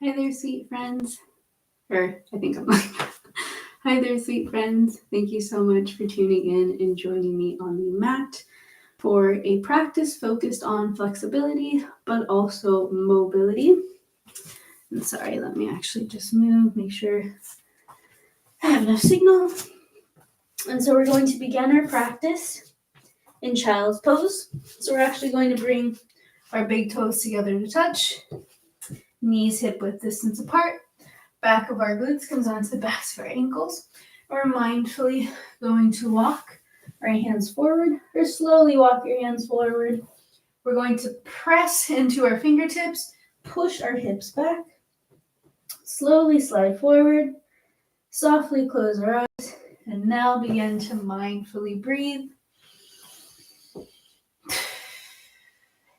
Hi there, sweet friends. Or I think I'm like, hi there, sweet friends. Thank you so much for tuning in and joining me on the mat for a practice focused on flexibility, but also mobility. And sorry, let me actually just move, make sure I have enough signal. And so we're going to begin our practice in child's pose. So we're actually going to bring our big toes together to touch, knees hip width distance apart. Back of our glutes comes onto the backs of our ankles. We're mindfully going to walk our hands forward or slowly walk your hands forward. We're going to press into our fingertips, push our hips back, slowly slide forward, softly close our eyes, and now begin to mindfully breathe.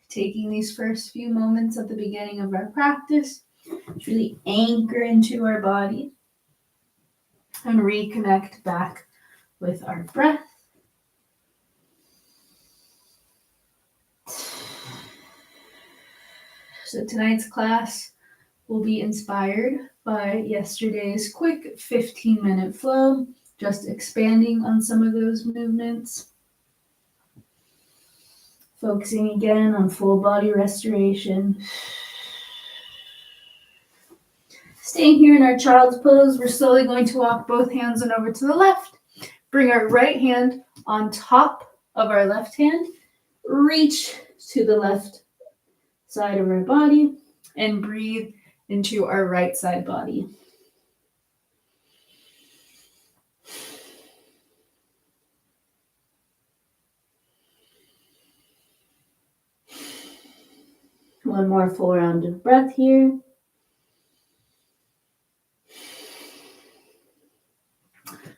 Taking these first few moments at the beginning of our practice to really anchor into our body and reconnect back with our breath. So tonight's class will be inspired by yesterday's quick 15-minute flow, just expanding on some of those movements. Focusing again on full body restoration. Staying here in our child's pose, we're slowly going to walk both hands and over to the left. Bring our right hand on top of our left hand. Reach to the left side of our body and breathe into our right side body. One more full round of breath here.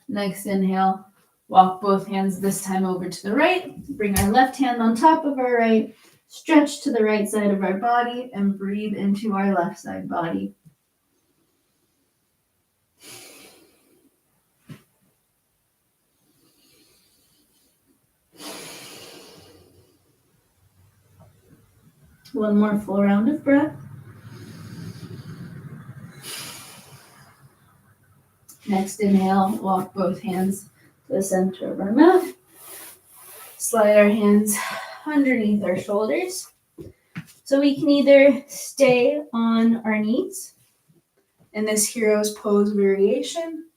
Next inhale, walk both hands this time over to the right. Bring our left hand on top of our right. Stretch to the right side of our body and breathe into our left side body. One more full round of breath. Next inhale, walk both hands to the center of our mat. Slide our hands underneath our shoulders. So we can either stay on our knees in this hero's pose variation,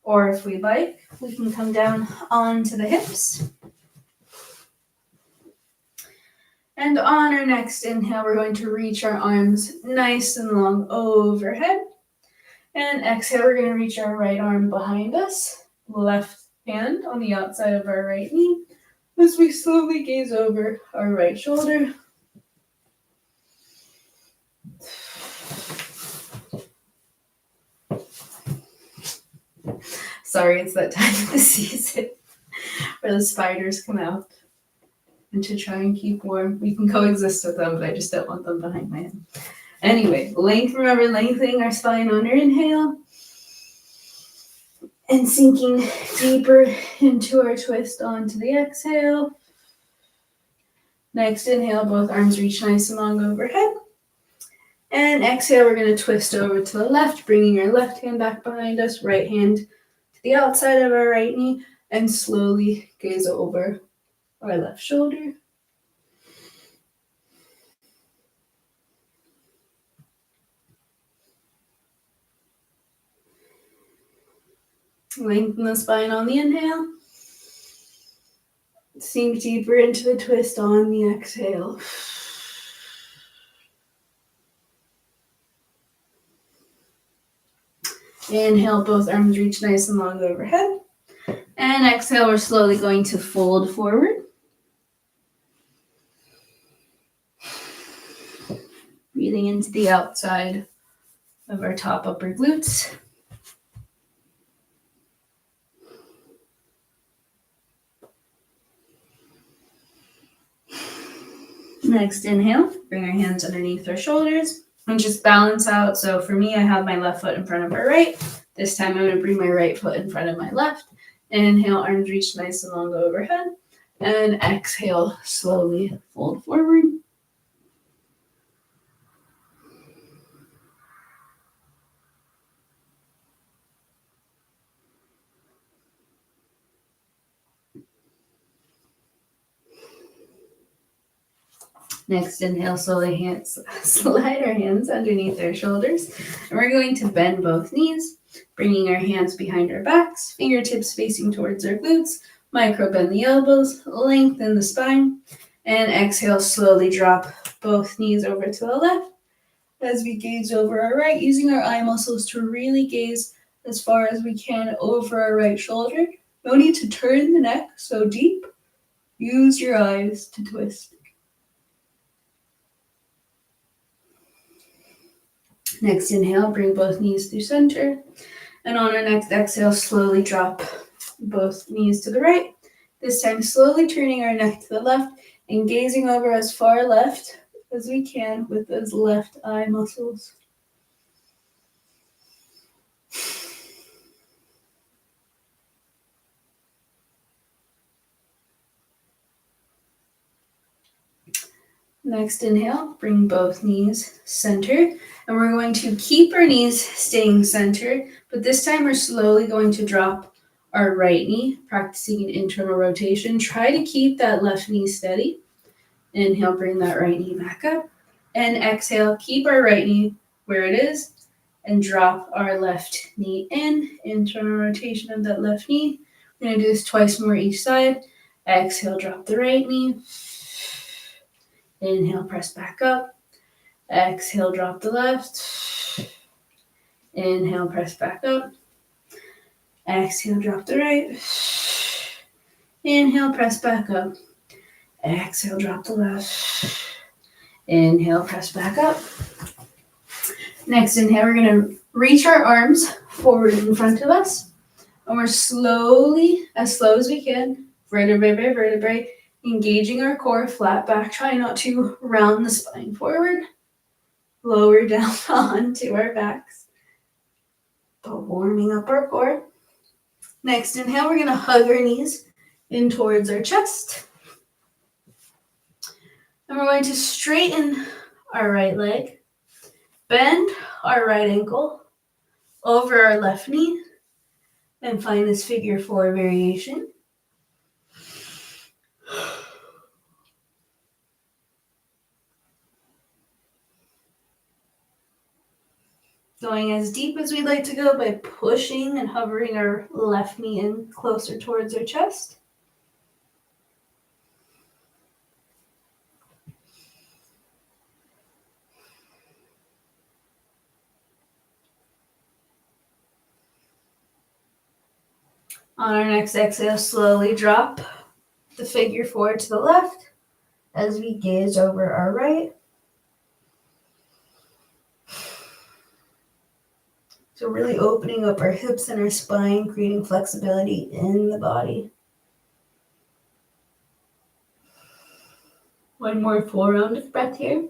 or if we'd like, we can come down onto the hips. And on our next inhale, we're going to reach our arms nice and long overhead. And exhale, we're going to reach our right arm behind us, left hand on the outside of our right knee, as we slowly gaze over our right shoulder. Sorry, it's that time of the season where the spiders come out. And to try and keep warm. We can coexist with them, but I just don't want them behind my head. Anyway, remember lengthening our spine on our inhale. And sinking deeper into our twist onto the exhale. Next inhale, both arms reach nice and long overhead. And exhale, we're going to twist over to the left, bringing our left hand back behind us, right hand to the outside of our right knee, and slowly gaze over our left shoulder. Lengthen the spine on the inhale. Sink deeper into the twist on the exhale. Inhale, both arms reach nice and long overhead. And exhale, we're slowly going to fold forward. Breathing into the outside of our top upper glutes. Next inhale, bring our hands underneath our shoulders and just balance out. So for me, I have my left foot in front of my right. This time I'm going to bring my right foot in front of my left. Inhale, arms reach nice and long overhead. And exhale, slowly fold forward. Next, inhale, slowly slide our hands underneath our shoulders. And we're going to bend both knees, bringing our hands behind our backs, fingertips facing towards our glutes, micro bend the elbows, lengthen the spine, and exhale, slowly drop both knees over to the left as we gaze over our right, using our eye muscles to really gaze as far as we can over our right shoulder. No need to turn the neck so deep. Use your eyes to twist. Next inhale, bring both knees through center. And on our next exhale, slowly drop both knees to the right. This time, slowly turning our neck to the left and gazing over as far left as we can with those left eye muscles. Next inhale, bring both knees center, and we're going to keep our knees staying centered, but this time we're slowly going to drop our right knee, practicing an internal rotation. Try to keep that left knee steady. Inhale, bring that right knee back up, and exhale, keep our right knee where it is, and drop our left knee in, internal rotation of that left knee. We're going to do this twice more each side. Exhale, drop the right knee. Inhale, press back up. Exhale, drop the left. Inhale, press back up. Exhale, drop the right. Inhale, press back up. Exhale, drop the left. Inhale, press back up. Next inhale, we're going to reach our arms forward in front of us. And we're slowly, as slow as we can, vertebrae by vertebrae, engaging our core, flat back. Try not to round the spine forward. Lower down onto our backs. But warming up our core. Next inhale, we're going to hug our knees in towards our chest. And we're going to straighten our right leg. Bend our right ankle over our left knee. And find this figure 4 variation. Going as deep as we'd like to go by pushing and hovering our left knee in closer towards our chest. On our next exhale, slowly drop the figure 4 to the left as we gaze over our right. So really opening up our hips and our spine, creating flexibility in the body. One more full round of breath here.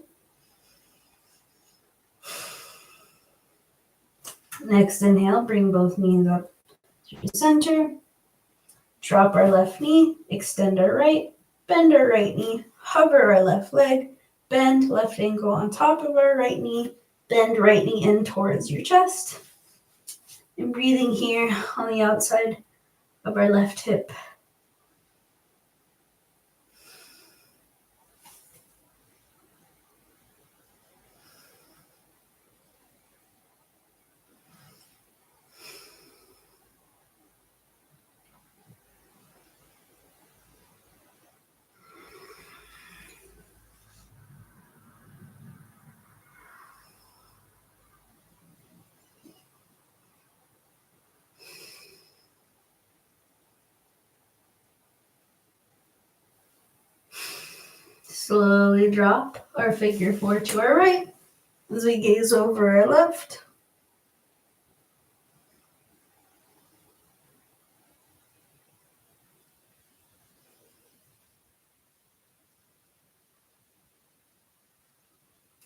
Next inhale, bring both knees up to the center. Drop our left knee, extend our right, bend our right knee, hover our left leg, bend left ankle on top of our right knee, bend right knee in towards your chest. And breathing here on the outside of our left hip. Slowly drop our figure 4 to our right as we gaze over our left.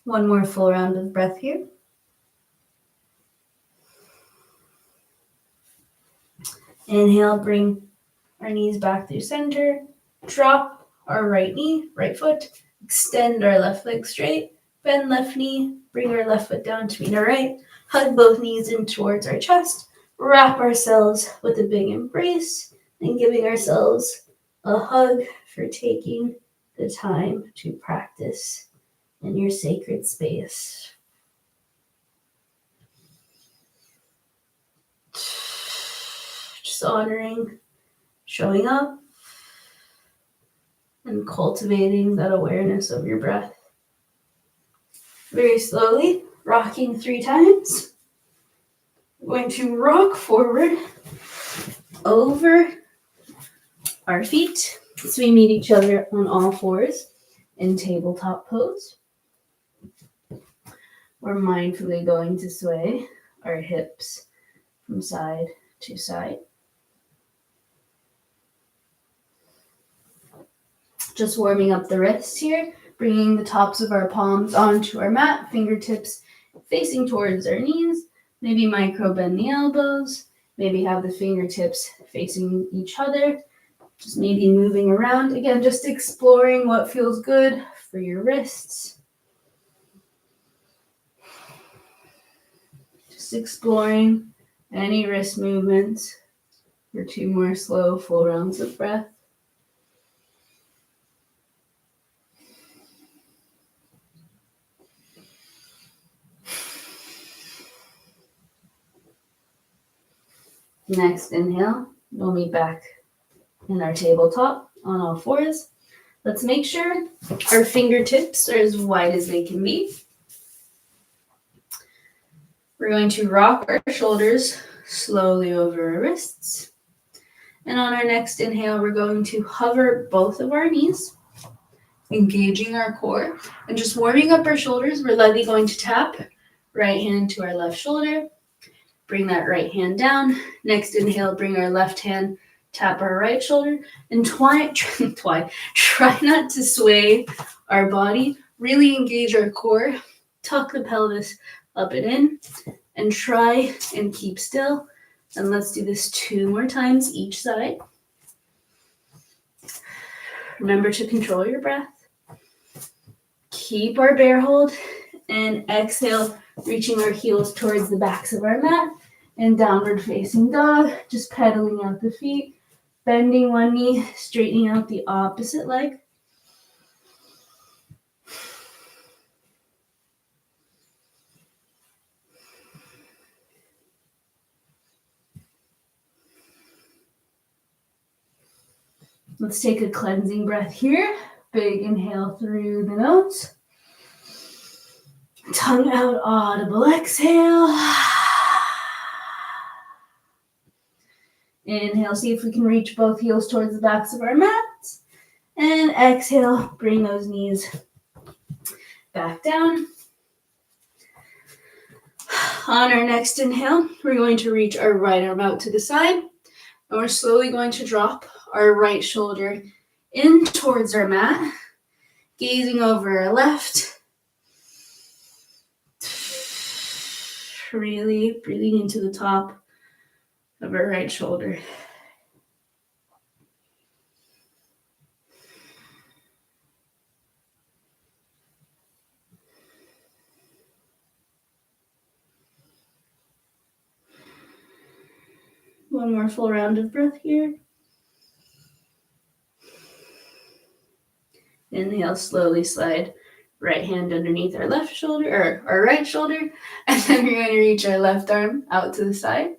One more full round of breath here. Inhale, bring our knees back through center. Drop our right knee, right foot. Extend our left leg straight. Bend left knee. Bring our left foot down to meet our right. Hug both knees in towards our chest. Wrap ourselves with a big embrace and giving ourselves a hug for taking the time to practice in your sacred space. Just honoring, showing up, and cultivating that awareness of your breath. Very slowly, rocking 3 times. We're going to rock forward over our feet so we meet each other on all fours in tabletop pose. We're mindfully going to sway our hips from side to side. Just warming up the wrists here, bringing the tops of our palms onto our mat, fingertips facing towards our knees. Maybe micro bend the elbows. Maybe have the fingertips facing each other. Just maybe moving around. Again, just exploring what feels good for your wrists. Just exploring any wrist movements for 2 more slow, full rounds of breath. Next inhale, we'll meet back in our tabletop on all fours. Let's make sure our fingertips are as wide as they can be. We're going to rock our shoulders slowly over our wrists. And on our next inhale, we're going to hover both of our knees, engaging our core, and just warming up our shoulders. We're lightly going to tap right hand to our left shoulder. Bring that right hand down. Next inhale, bring our left hand, tap our right shoulder, and try not to sway our body. Really engage our core. Tuck the pelvis up and in, and try and keep still. And let's do this 2 more times each side. Remember to control your breath. Keep our bear hold, and exhale, reaching our heels towards the backs of our mat, and downward facing dog, just pedaling out the feet, bending one knee, straightening out the opposite leg. Let's take a cleansing breath here. Big inhale through the nose. Tongue out, audible exhale. Inhale, see if we can reach both heels towards the backs of our mats. And exhale, bring those knees back down. On our next inhale, we're going to reach our right arm out to the side. And we're slowly going to drop our right shoulder in towards our mat, gazing over our left. Really breathing into the top of our right shoulder. One more full round of breath here. Inhale, slowly slide right hand underneath our left shoulder, or our right shoulder, and then we're going to reach our left arm out to the side.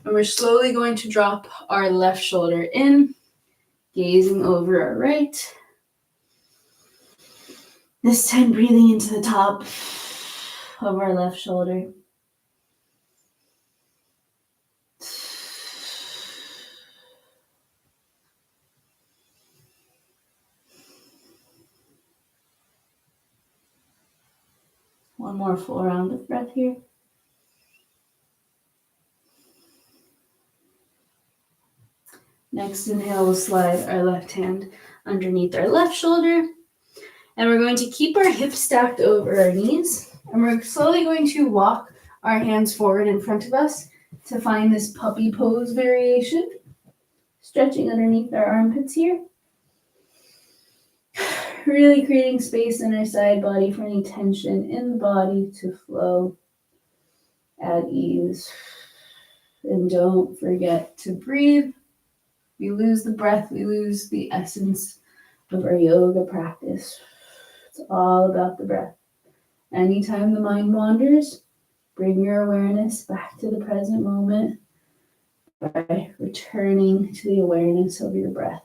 And we're slowly going to drop our left shoulder in, gazing over our right. This time breathing into the top of our left shoulder. One more full round of breath here. Next inhale, we'll slide our left hand underneath our left shoulder. And we're going to keep our hips stacked over our knees. And we're slowly going to walk our hands forward in front of us to find this puppy pose variation. Stretching underneath our armpits here. Really creating space in our side body for any tension in the body to flow at ease. And don't forget to breathe. We lose the breath, we lose the essence of our yoga practice. It's all about the breath. Anytime the mind wanders, bring your awareness back to the present moment by returning to the awareness of your breath.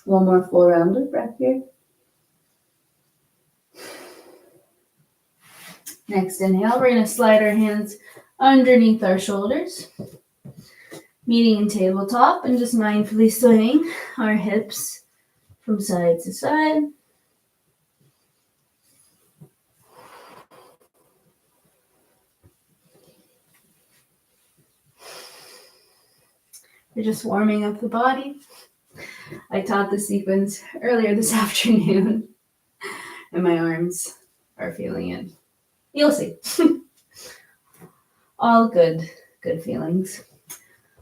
One more full round of breath here. Next inhale, we're going to slide our hands underneath our shoulders, meeting in tabletop, and just mindfully swaying our hips from side to side. We're just warming up the body. I taught the sequence earlier this afternoon, and my arms are feeling it. You'll see. All good feelings.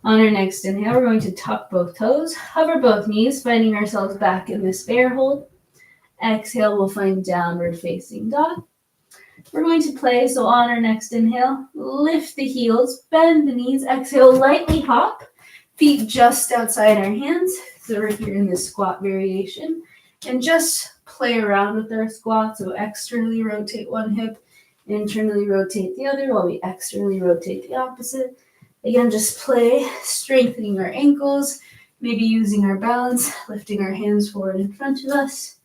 On our next inhale, we're going to tuck both toes, hover both knees, finding ourselves back in this bear hold. Exhale, we'll find downward facing dog. We're going to play, so on our next inhale, lift the heels, bend the knees, exhale, lightly hop, feet just outside our hands. So we're here in this squat variation, and just play around with our squat. So externally rotate one hip, internally rotate the other while we externally rotate the opposite. Again, just play, strengthening our ankles, maybe using our balance, lifting our hands forward in front of us.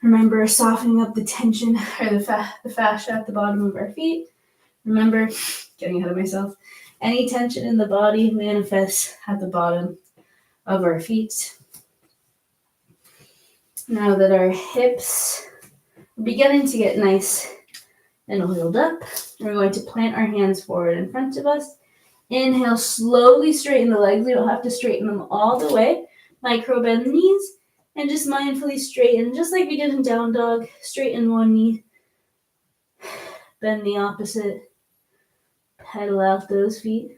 Remember softening up the tension or the fascia at the bottom of our feet. Remember, getting ahead of myself, any tension in the body manifests at the bottom of our feet. Now that our hips are beginning to get nice and oiled up, we're going to plant our hands forward in front of us. Inhale, slowly straighten the legs. We don't have to straighten them all the way. Micro bend the knees and just mindfully straighten, just like we did in down dog. Straighten one knee, bend the opposite, pedal out those feet.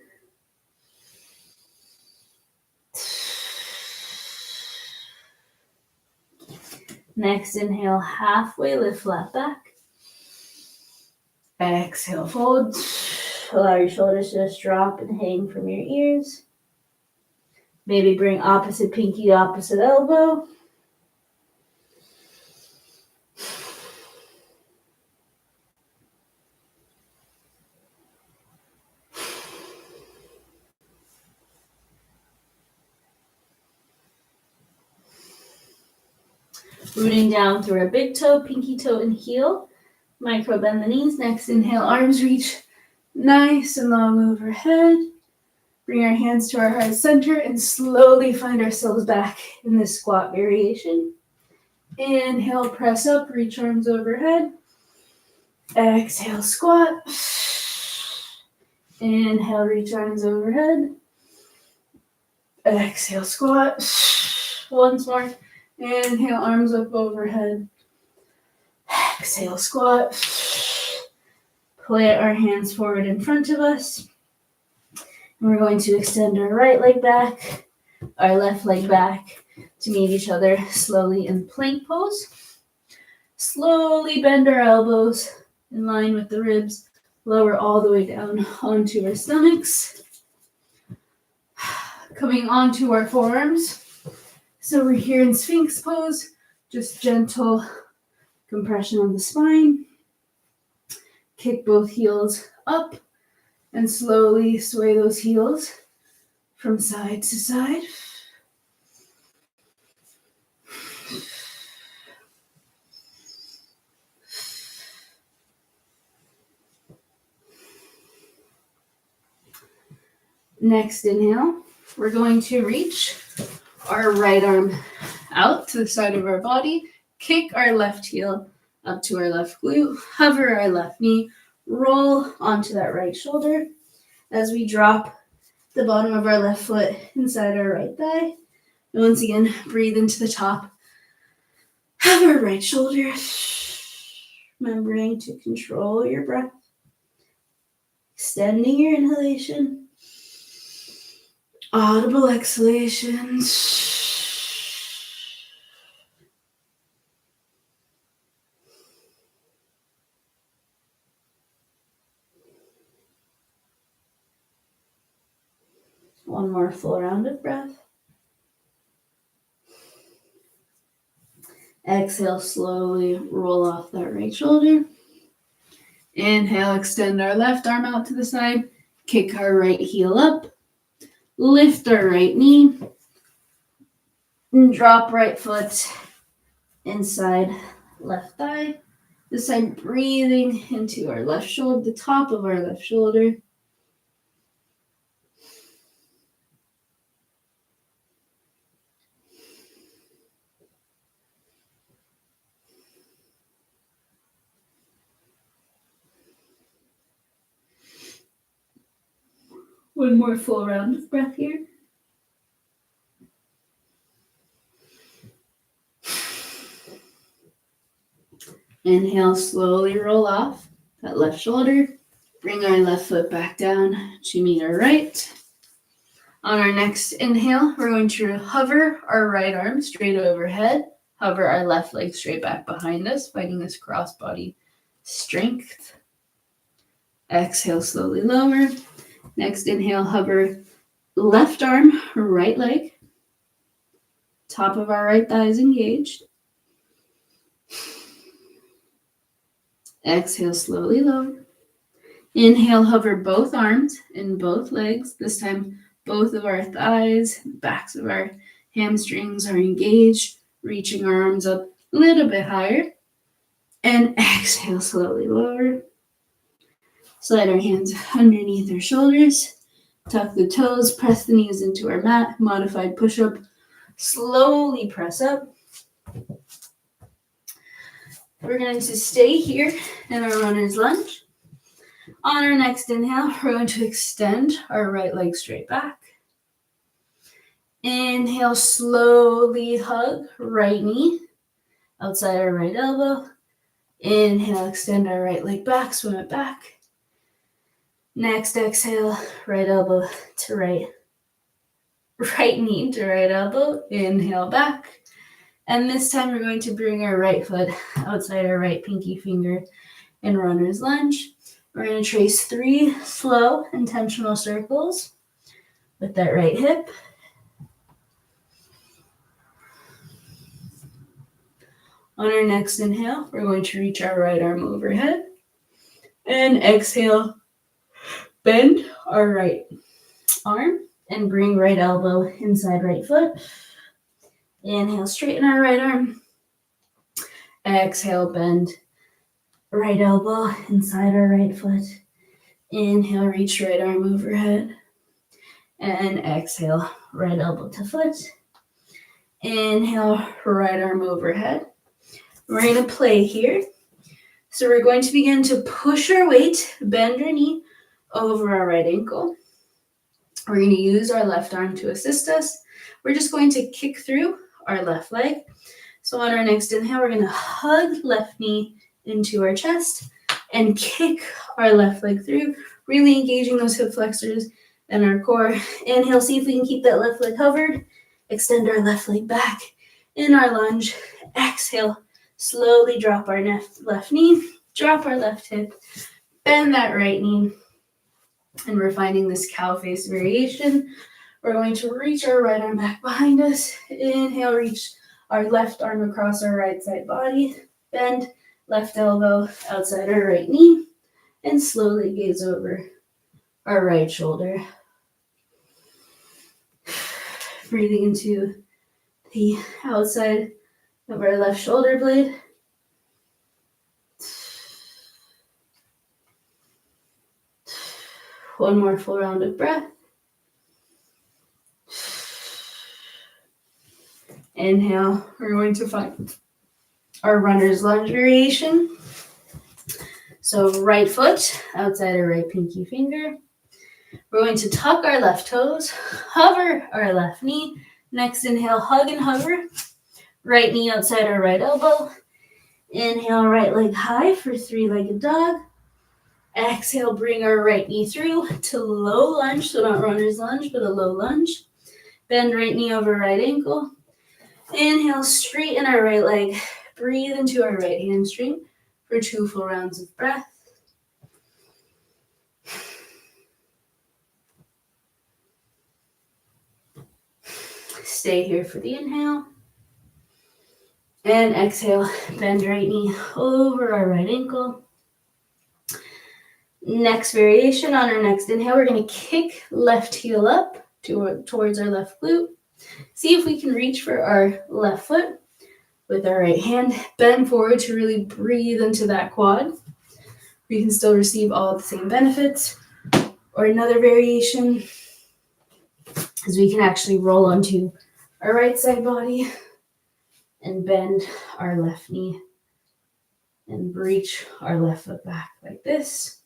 Next inhale, halfway lift flat back. Exhale, fold. Allow your shoulders to just drop and hang from your ears. Maybe bring opposite pinky to opposite elbow. Rooting down through our big toe, pinky toe, and heel. Micro bend the knees. Next inhale, arms reach nice and long overhead. Bring our hands to our heart center and slowly find ourselves back in this squat variation. Inhale, press up, reach arms overhead. Exhale, squat. Inhale, reach arms overhead. Exhale, squat. Once more. Inhale, arms up overhead. Exhale, squat. Plant our hands forward in front of us. And we're going to extend our right leg back, our left leg back to meet each other slowly in plank pose. Slowly bend our elbows in line with the ribs. Lower all the way down onto our stomachs. Coming onto our forearms. So we're here in Sphinx pose. Just gentle compression of the spine. Kick both heels up and slowly sway those heels from side to side. Next inhale, we're going to reach our right arm out to the side of our body, kick our left heel up to our left glute, hover our left knee, roll onto that right shoulder as we drop the bottom of our left foot inside our right thigh. And once again, breathe into the top of our right shoulder, remembering to control your breath, extending your inhalation, audible exhalations. One more full round of breath. Exhale, slowly roll off that right shoulder. Inhale, extend our left arm out to the side. Kick our right heel up. Lift our right knee. And drop right foot inside left thigh. This time, breathing into our left shoulder, the top of our left shoulder. One more full round of breath here. Inhale, slowly roll off that left shoulder. Bring our left foot back down to meet our right. On our next inhale, we're going to hover our right arm straight overhead. Hover our left leg straight back behind us, finding this crossbody strength. Exhale, slowly lower. Next inhale, hover left arm, right leg. Top of our right thigh is engaged. Exhale, slowly lower. Inhale, hover both arms and both legs. This time, both of our thighs, backs of our hamstrings are engaged, reaching our arms up a little bit higher. And exhale, slowly lower. Slide our hands underneath our shoulders. Tuck the toes, press the knees into our mat. Modified push-up. Slowly press up. We're going to stay here in our runner's lunge. On our next inhale, we're going to extend our right leg straight back. Inhale, slowly hug right knee outside our right elbow. Inhale, extend our right leg back, swim it back. Next exhale, right elbow to right knee to right elbow. Inhale back. And this time we're going to bring our right foot outside our right pinky finger in runner's lunge. We're going to trace 3 slow, intentional circles with that right hip. On our next inhale, we're going to reach our right arm overhead. And exhale, bend our right arm and bring right elbow inside right foot. Inhale, straighten our right arm. Exhale, bend right elbow inside our right foot. Inhale, reach right arm overhead. And exhale, right elbow to foot. Inhale, right arm overhead. We're going to play here. So we're going to begin to push our weight, bend our knee over our right ankle. We're going to use our left arm to assist us. We're just going to kick through our left leg. So on our next inhale, we're going to hug left knee into our chest and kick our left leg through, really engaging those hip flexors and our core. Inhale, see if we can keep that left leg hovered. Extend our left leg back in our lunge. Exhale, slowly drop our left knee, drop our left hip, bend that right knee. And we're finding this cow face variation. We're going to reach our right arm back behind us. Inhale, reach our left arm across our right side body. Bend left elbow outside our right knee. And slowly gaze over our right shoulder. Breathing into the outside of our left shoulder blade. One more full round of breath. Inhale, we're going to find our runner's lunge variation. So right foot outside our right pinky finger. We're going to tuck our left toes, hover our left knee. Next inhale, hug and hover. Right knee outside our right elbow. Inhale, right leg high for 3-legged dog. Exhale, bring our right knee through to low lunge. So not runner's lunge, but a low lunge. Bend right knee over right ankle. Inhale, straighten our right leg. Breathe into our right hamstring for 2 full rounds of breath. Stay here for the inhale. And exhale, bend right knee over our right ankle. Next variation, on our next inhale, we're going to kick left heel up towards our left glute. See if we can reach for our left foot with our right hand. Bend forward to really breathe into that quad. We can still receive all of the same benefits. Or another variation is we can actually roll onto our right side body and bend our left knee and reach our left foot back like this.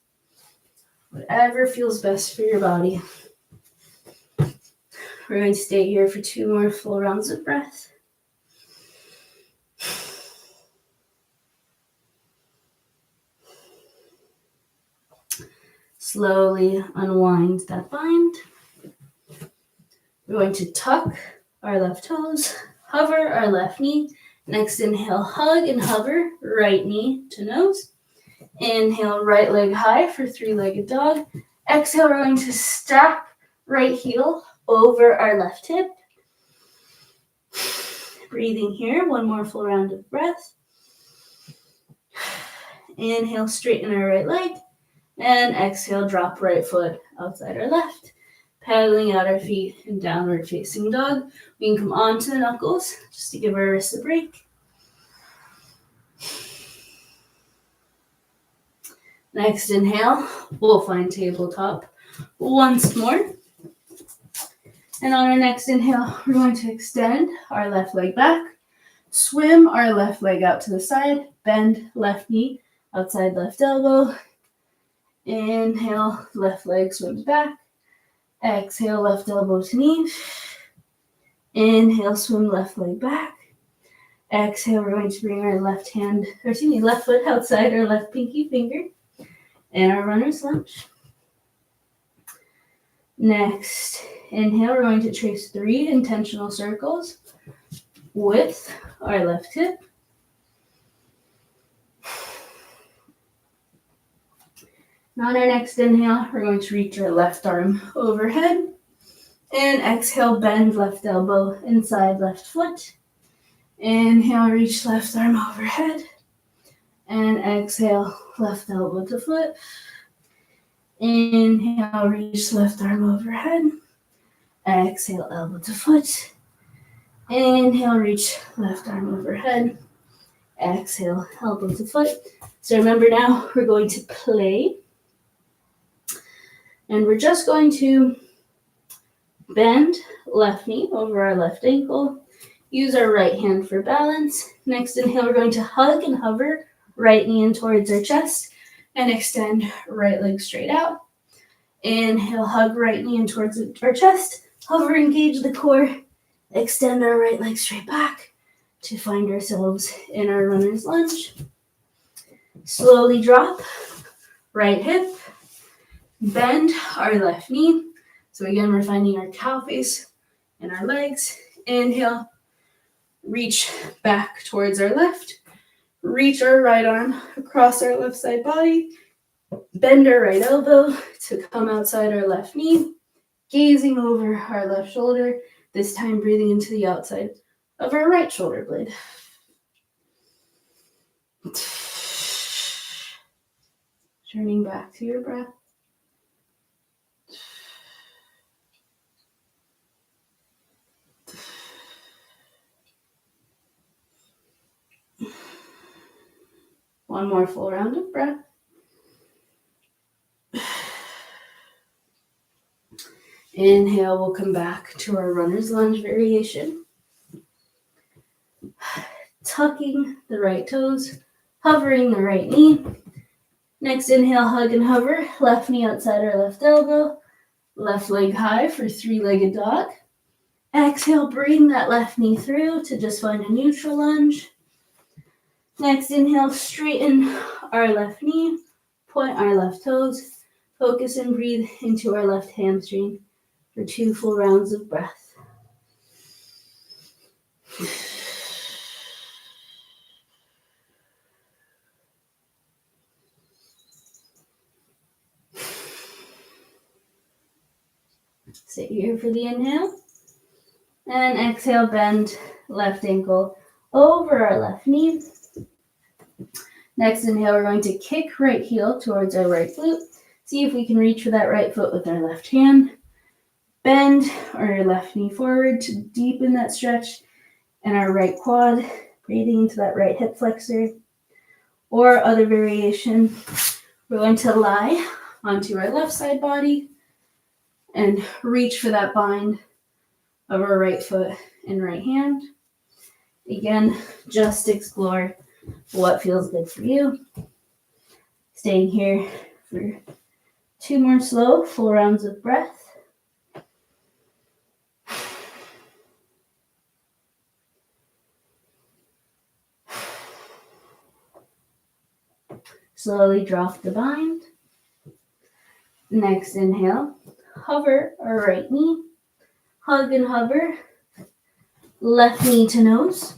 Whatever feels best for your body. We're going to stay here for 2 more full rounds of breath. Slowly unwind that bind. We're going to tuck our left toes, hover our left knee. Next inhale, hug and hover right knee to nose. Inhale, right leg high for 3-legged dog. Exhale, we're going to stack right heel over our left hip. Breathing here, 1 more full round of breath. Inhale, straighten our right leg. And exhale, drop right foot outside our left. Pedaling out our feet in downward facing dog. We can come onto the knuckles just to give our wrists a break. Next inhale, we'll find tabletop once more. And on our next inhale, we're going to extend our left leg back, swim our left leg out to the side, bend left knee outside left elbow. Inhale, left leg swims back. Exhale, left elbow to knee. Inhale, swim left leg back. Exhale, we're going to bring our left foot outside our left pinky finger and our runner's lunge. Next, inhale, we're going to trace 3 intentional circles with our left hip. And on our next inhale, we're going to reach our left arm overhead. And exhale, bend left elbow inside left foot. Inhale, reach left arm overhead. And exhale, left elbow to foot. Inhale, reach left arm overhead. Exhale, elbow to foot. Inhale, reach left arm overhead. Exhale, elbow to foot. So remember now, we're going to play. And we're just going to bend left knee over our left ankle. Use our right hand for balance. Next inhale, we're going to hug and hover right knee in towards our chest and extend right leg straight out. Inhale, hug right knee in towards our chest. Hover, engage the core. Extend our right leg straight back to find ourselves in our runner's lunge. Slowly drop right hip. Bend our left knee. So again, we're finding our cow face in our legs. Inhale, reach back towards our left. Reach our right arm across our left side body. Bend our right elbow to come outside our left knee. Gazing over our left shoulder. This time breathing into the outside of our right shoulder blade. Turning back to your breath. One more full round of breath. Inhale, we'll come back to our runner's lunge variation. Tucking the right toes, hovering the right knee. Next inhale, hug and hover, left knee outside our left elbow, left leg high for 3-legged dog. Exhale, bring that left knee through to just find a neutral lunge. Next inhale, straighten our left knee, point our left toes, focus and breathe into our left hamstring for 2 full rounds of breath. Sit here for the inhale. And exhale, bend left ankle over our left knee. Next inhale, we're going to kick right heel towards our right glute. See if we can reach for that right foot with our left hand. Bend our left knee forward to deepen that stretch and our right quad, breathing into that right hip flexor. Or other variation, we're going to lie onto our left side body and reach for that bind of our right foot and right hand. Again, just explore what feels good for you. Staying here for 2 more slow, full rounds of breath. Slowly drop the bind. Next inhale, hover our right knee. Hug and hover. Left knee to nose.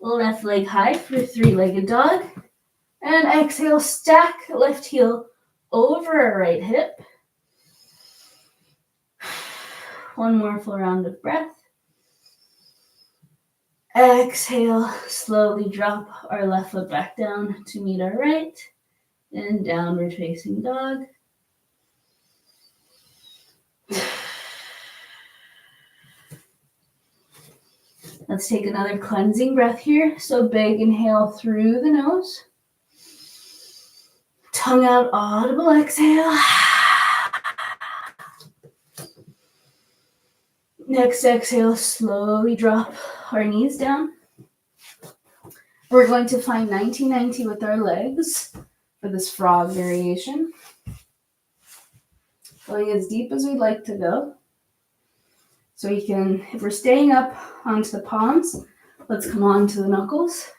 Left leg high for 3-legged dog. And exhale, stack left heel over our right hip. 1 more full round of breath. Exhale, slowly drop our left foot back down to meet our right. And downward facing dog. Let's take another cleansing breath here. So big inhale through the nose. Tongue out, audible exhale. Next exhale, slowly drop our knees down. We're going to find 90-90 with our legs for this frog variation. Going as deep as we'd like to go. So we can, if we're staying up onto the palms, let's come on to the knuckles.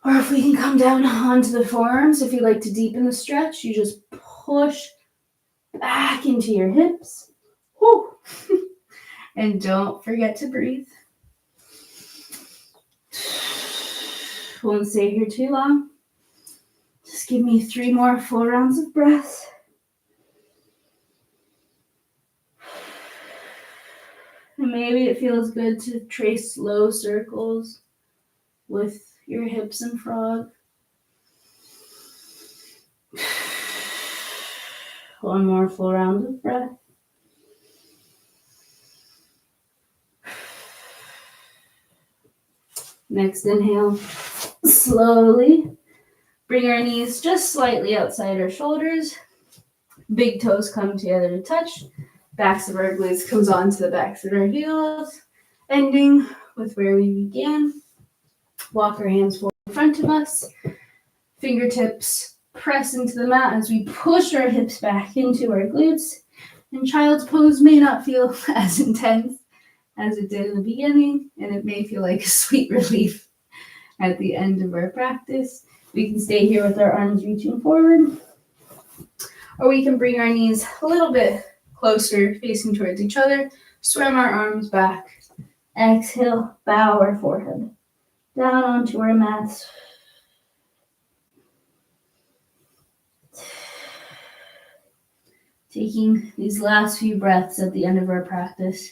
Or if we can come down onto the forearms, if you like to deepen the stretch, you just push back into your hips. Woo. And don't forget to breathe. Won't stay here too long. Just give me 3 more full rounds of breath. And maybe it feels good to trace slow circles with your hips and frog. 1 more full round of breath. Next inhale, slowly bring our knees just slightly outside our shoulders. Big toes come together to touch. Backs of our glutes comes onto the backs of our heels, ending with where we began. Walk our hands forward in front of us. Fingertips press into the mat as we push our hips back into our glutes. And child's pose may not feel as intense as it did in the beginning, and it may feel like a sweet relief at the end of our practice. We can stay here with our arms reaching forward, or we can bring our knees a little bit closer, facing towards each other, swim our arms back. Exhale, bow our forehead down onto our mats. Taking these last few breaths at the end of our practice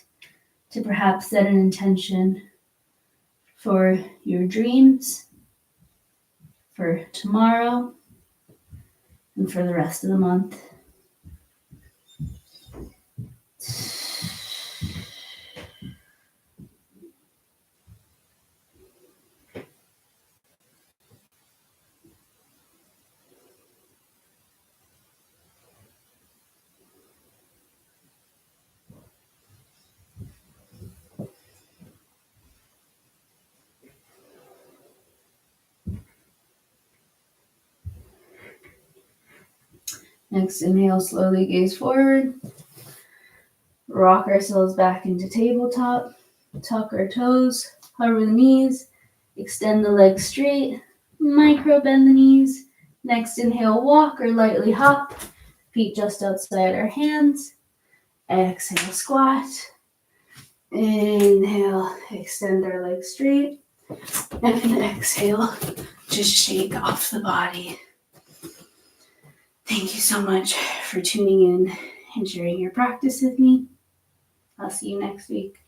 to perhaps set an intention for your dreams, for tomorrow, and for the rest of the month. Next inhale, slowly gaze forward. Rock ourselves back into tabletop. Tuck our toes, hover the knees, extend the legs straight, micro bend the knees. Next inhale, walk or lightly hop, feet just outside our hands. Exhale, squat. Inhale, extend our legs straight. And exhale, just shake off the body. Thank you so much for tuning in and sharing your practice with me. I'll see you next week.